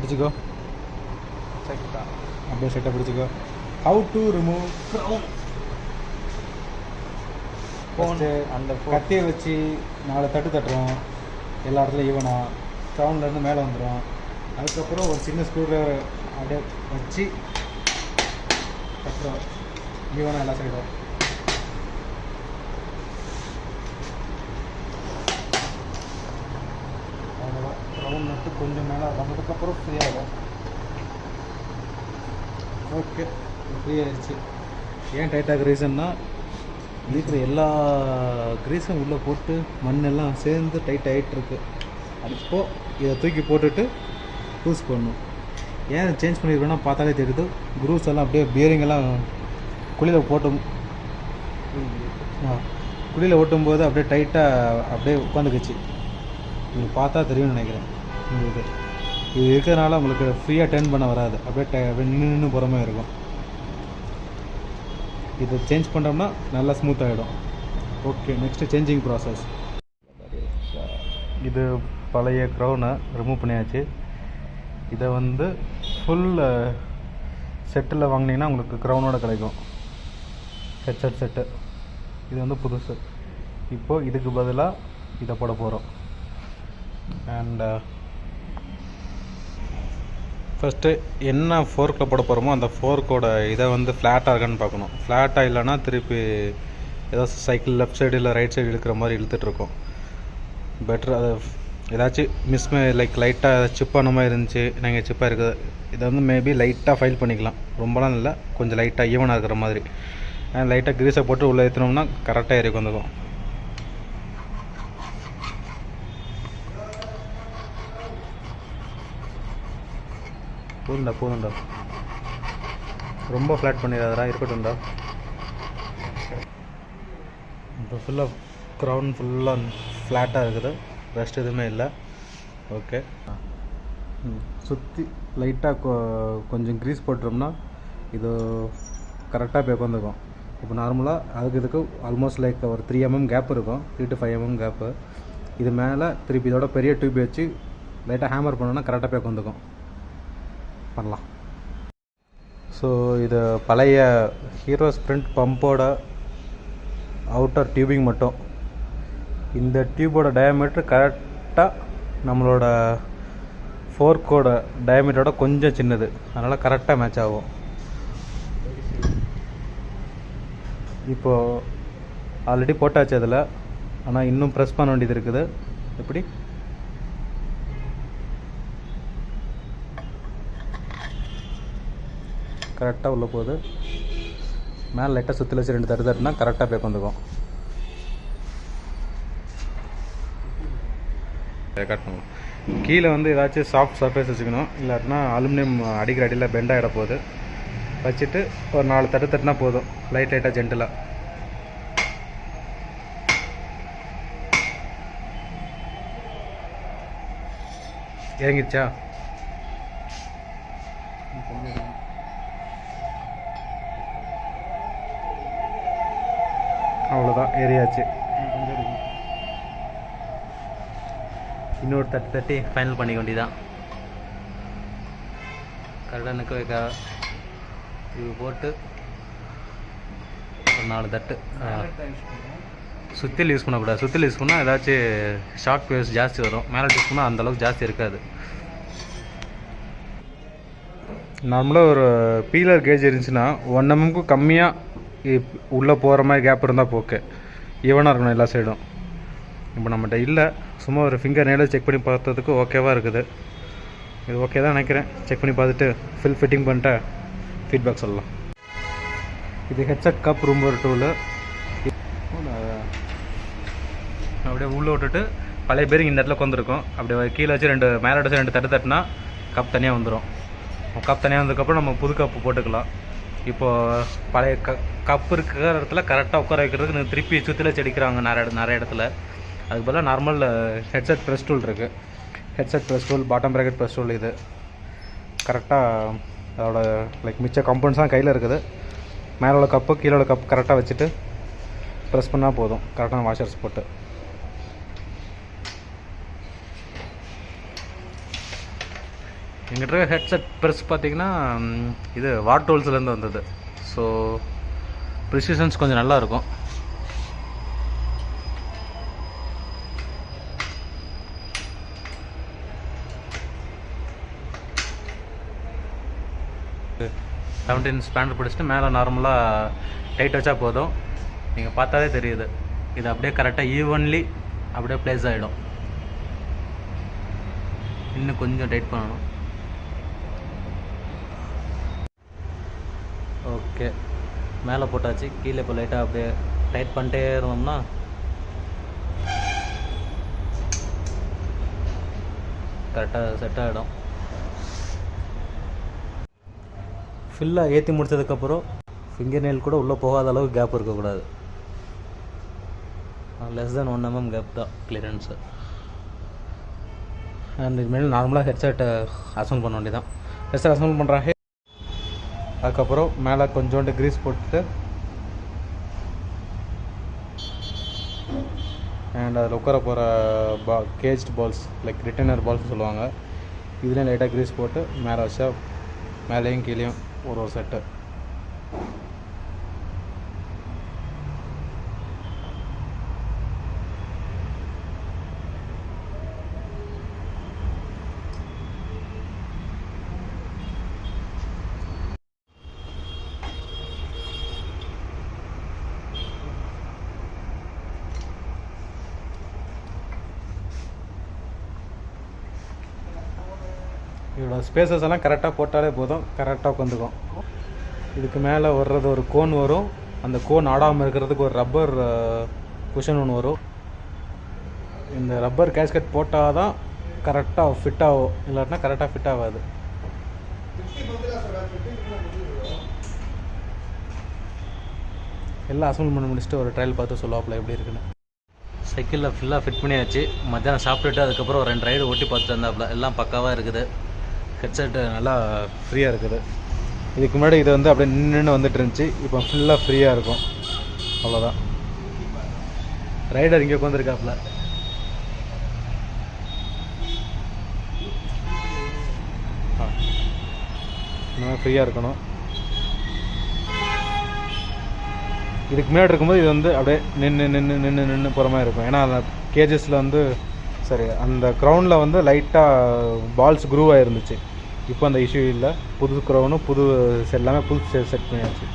பிடிச்சிக்கோ, அப்படியே செட்டாக பிடிச்சிக்கோ. How to remove crown. First அந்த கத்தியை வச்சு 4 தட்டு தட்டுறோம், எல்லா இடத்துலையும் ஈவனாக க்ரௌன்லேருந்து மேலே வந்துடும். அதுக்கப்புறம் ஒரு சின்ன ஸ்க்ரூ ட்ரைவர் அப்படியே வச்சு தட்டுறோம் ஈவனாக எல்லா சைடும். அவ்வளோதான். க்ரௌன் நட்டு கொஞ்சம் மேலே வந்ததுக்கப்புறம் ஃப்ரீ ஆகும். ஓகே, ஃப்ரீ ஆகிடுச்சு. ஏன் டைட்டாக ரீசன்னா இருக்கிற எல்லா கிரீஸும் உள்ளே போட்டு மண்ணெல்லாம் சேர்ந்து டைட் ஆகிட்டுருக்கு. அப்போது இதை தூக்கி போட்டுட்டு லூஸ் பண்ணணும். ஏன் சேஞ்ச் பண்ணியிருக்கோன்னா பார்த்தாலே தெரியுது, குரூஸ் எல்லாம் அப்படியே பியரிங் எல்லாம் குழியில் குழியில் ஓட்டும்போது அப்படியே டைட்டாக அப்படியே உட்காந்துக்குச்சு. நீங்கள் பார்த்தா தெரியும்னு நினைக்கிறேன். உங்களுக்கு இது இருக்கிறதுனால உங்களுக்கு ஃப்ரீயாக டர்ன் பண்ண வராது, அப்படியே நின்று போகிற மாதிரி இருக்கும். இதை சேஞ்ச் பண்ணுறோம்னா நல்லா ஸ்மூத் ஆகிடும். Okay, next changing process. இது பழைய க்ரௌனை ரிமூவ் பண்ணியாச்சு. இதை வந்து ஃபுல் செட்டில் வாங்கினீங்கன்னா உங்களுக்கு க்ரௌனோட கிடைக்கும். ஹெட்செட் செட்டு இது வந்து புதுசு. இப்போது இதுக்கு பதிலாக இதை போட போகிறோம். அண்ட் ஃபஸ்ட்டு என்ன ஃபோர்க்கில் போட போகிறோமோ அந்த ஃபோர்க்கோட இதை வந்து ஃப்ளாட்டாக இருக்கான்னு பார்க்கணும். ஃப்ளாட்டாக இல்லைன்னா திருப்பி ஏதோ சைக்கிள் லெஃப்ட் சைடு இல்லை ரைட் சைடு இழுக்கிற மாதிரி இழுத்துட்ருக்கோம். பெட்ரு அதை ஏதாச்சும் லைக் லைட்டாக சிப்பான மாதிரி இருந்துச்சு, நீங்கள் சிப்பாக இருக்குது, இதை வந்து மேபி லைட்டாக ஃபைல் பண்ணிக்கலாம். ரொம்பலாம் இல்லை, கொஞ்சம் லைட்டாக ஈவனாக இருக்கிற மாதிரி. லைட்டாக கிரீஸை போட்டு உள்ளே ஏற்றினோம்னா கரெக்டாக ஏறி வந்துடும். போதுண்டா, ரொம்ப ஃப்ளாட் பண்ணிடாதடா, இருக்கட்டும்டா. இப்போ ஃபுல்லாக க்ரௌன் ஃபுல்லாக ஃப்ளாட்டாக இருக்குது, ரெஸ்ட் எதுவுமே இல்லை. ஓகே, சுற்றி லைட்டாக கொஞ்சம் க்ரீஸ் போட்டோம்னா இது கரெக்டாக போய் உட்காந்துக்கும். இப்போ நார்மலாக இதுக்கு ஆல்மோஸ்ட் லைக் ஒரு 3 mm கேப் இருக்கும், 3 to 5 mm கேப்பு. இது மேலே திருப்பி இதோட பெரிய டியூப் வச்சு லைட்டாக ஹேமர் பண்ணோன்னா கரெக்டாக போய் உட்காந்துக்கும். பண்ணலாம். ஸோ இது பழைய ஹீரோ ஸ்ப்ரிண்ட் பம்போட அவுட்டர் டியூபிங் மட்டும். இந்த டியூபோட டயாமீட்டர் கரெக்டாக நம்மளோட ஃபோர்க்கோட டயாமீட்டரோட கொஞ்சம் சின்னது, அதனால் கரெக்டாக மேட்ச் ஆகும். இப்போது ஆல்ரெடி போட்டாச்சு அதில், ஆனால் இன்னும் ப்ரெஸ் பண்ண வேண்டியது இருக்குது. எப்படி கரெக்டாக உள்ளே போகுது. மேலே லைட்டாக சுற்றில வச்சு 2 தட்டுனா கரெக்டாக போய் வந்துக்கும். கீழே வந்து ஏதாச்சும் சாஃப்ட் சர்ஃபேஸ் வச்சுக்கணும், இல்லாட்டினா அலுமினியம் அடிக்கிற அடியில் பெண்ட் ஆகிட போகுது. வச்சுட்டு ஒரு 4 தட்டு தட்டுனா போதும், லைட்டாக ஜென்டலாக. இறங்கிடுச்சா? அவ்வளோதான், ஏறியாச்சு. இன்னொரு தட்டி ஃபைனல் பண்ணிக்க வேண்டியதான். கரெக்டாக நிற்க வைக்க இது போட்டு ஒரு 4 தட்டு. சுற்றில் யூஸ் பண்ணக்கூடாது. சுற்றில் யூஸ் பண்ணால் ஏதாச்சும் ஷார்ட் வேவ்ஸ் ஜாஸ்தி வரும். மேலே யூஸ் பண்ணால் அந்தளவுக்கு ஜாஸ்தி இருக்காது. நார்மலாக ஒரு பீலர் கேஜ் இருந்துச்சுன்னா 1 mm கம்மியாக உள்ளே போகிற மாதிரி கேப் இருந்தால் ஓகே, ஈவனாக இருக்கணும் எல்லா சைடும். இப்போ நம்மகிட்ட இல்லை, சும்மா ஒரு ஃபிங்கர் நேரில் செக் பண்ணி பார்த்ததுக்கு ஓகேவாக இருக்குது. இது ஓகே தான் நினைக்கிறேன். செக் பண்ணி பார்த்துட்டு ஃபிட்டிங் பண்ணிட்டு ஃபீட்பேக் சொல்லலாம். இது ஹெட்செட் கப் ரூம்பர் டூலு. அப்படியே உள்ளே விட்டுட்டு பழைய பேருக்கு இந்த இடத்துல உட்காந்துருக்கும். அப்படியே கீழே வச்சு 2 மேலே வச்சு 2 தட்டு தட்டுனா கப் தனியாக வந்துடும். கப் தனியாக வந்ததுக்கப்புறம் நம்ம புது கப்பு போட்டுக்கலாம். இப்போது பழைய கப்பு இருக்கிற இடத்துல கரெக்டாக உட்கார வைக்கிறதுக்கு நீங்கள் திருப்பி சுற்றில செடிக்கிறாங்க நிறைய இடத்துல. அதுக்கு பதிலாக நார்மல் ஹெட்செட் ப்ரெஸ் டூல் இருக்குது. Headset press tool, bottom bracket press tool, இது கரெக்டாக அதோட லைக் மிச்ச கம்பவுண்ட்ஸ் தான் கையில் இருக்குது. மேலே உள்ள கப்பு கீழே உள்ள கப் கரெக்டாக வச்சுட்டு ப்ரெஸ் பண்ணால் போதும், கரெக்டான வாஷர்ஸ் போட்டு. எங்கிட்ட இருக்க ஹெட்செட் ப்ரெஸ் பார்த்திங்கன்னா இது வாட் டூல்ஸ்லேருந்து வந்தது. ஸோ ப்ரிசிஷன்ஸ் கொஞ்சம் நல்லாயிருக்கும். செவன்டீன் ஸ்பேனர் பிடிச்சிட்டு மேலே நார்மலாக டைட் வச்சா போதும். நீங்கள் பார்த்தாலே தெரியுது, இது அப்படியே கரெக்டாக ஈவன்லி அப்படியே ப்ளேஸ் ஆகிடும். இன்னும் கொஞ்சம் டைட் பண்ணணும். ஓகே, மேலே போட்டாச்சு. கீழே இப்போ லைட்டாக அப்படியே டைட் பண்ணிட்டே இருந்தோம்னா கரெக்டாக செட் ஆகிடும். ஃபில்லாக ஏற்றி முடித்ததுக்கப்புறம் ஃபிங்கர் நெயில் கூட உள்ளே போகாத அளவுக்கு கேப் இருக்கக்கூடாது. லெஸ் தென் 1 mm கேப் தான் கிளியரன்ஸு. அண்ட் இதுமாரி நார்மலாக ஹெட்செட்டை அசம்பிள் பண்ண வேண்டியதான். ஹெட்செட் அசம்பிள் பண்ணுறாங்க. அதுக்கப்புறம் மேலே கொஞ்சோண்டு க்ரீஸ் போட்டுட்டு அண்ட் அதில் உட்கார போகிற கேஜ்டு பால்ஸ் லைக் ரிட்டர்னர் பால்ஸ் சொல்லுவாங்க, இதுலேயும் லைட்டாக க்ரீஸ் போட்டு மேலே வச்சா மேலேயும் கீழேயும் ஒரு செட்டு. இதோட ஸ்பேசஸ் எல்லாம் கரெக்டாக போட்டாலே போதும், கரெக்டாக உட்காந்துக்கும். இதுக்கு மேலே வர்றது ஒரு கோன் வரும். அந்த கோன் ஆடாமல் இருக்கிறதுக்கு ஒரு ரப்பர் குஷன் ஒன்று வரும். இந்த ரப்பர் கேஸ்கெட் போட்டால் தான் கரெக்டாக ஃபிட் ஆகும், இல்லாட்டினா கரெக்டாக ஃபிட் ஆகாது. எல்லாம் அசம்பிள் பண்ணி முடிச்சுட்டு ஒரு ட்ரையல் பார்த்து சொல்லுவாப்பில் எப்படி இருக்குன்னு. சைக்கிளில் ஃபுல்லாக ஃபிட் பண்ணியாச்சு. மத்தியானம் சாப்பிட்டுட்டு அதுக்கப்புறம் ஒரு 2 ரைடு ஓட்டி பார்த்துட்டு வந்தாப்புல. எல்லாம் பக்காவாக இருக்குது. ஹெட்செட்டு நல்லா ஃப்ரீயாக இருக்குது. இதுக்கு முன்னாடி இது வந்து அப்படியே நின்று வந்துட்டு இருந்துச்சு. இப்போ ஃபுல்லாக ஃப்ரீயாக இருக்கும். அவ்வளோதான். ரைடர் இங்கே உட்காந்துருக்காப்புல. இன்னும் ஃப்ரீயாக இருக்கணும். இதுக்கு முன்னாடி இருக்கும்போது இது வந்து அப்படியே நின்று போகிற மாதிரி இருக்கும். ஏன்னா அந்த கேஜஸில் வந்து சரி அந்த க்ரௌனில் வந்து லைட்டாக பால்ஸ் க்ரூவ் ஆகிருந்துச்சு. இப்போ அந்த இஷ்யூ இல்லை. புது க்ரௌனும் புது எல்லாமே புது செட் பண்ணியாச்சு.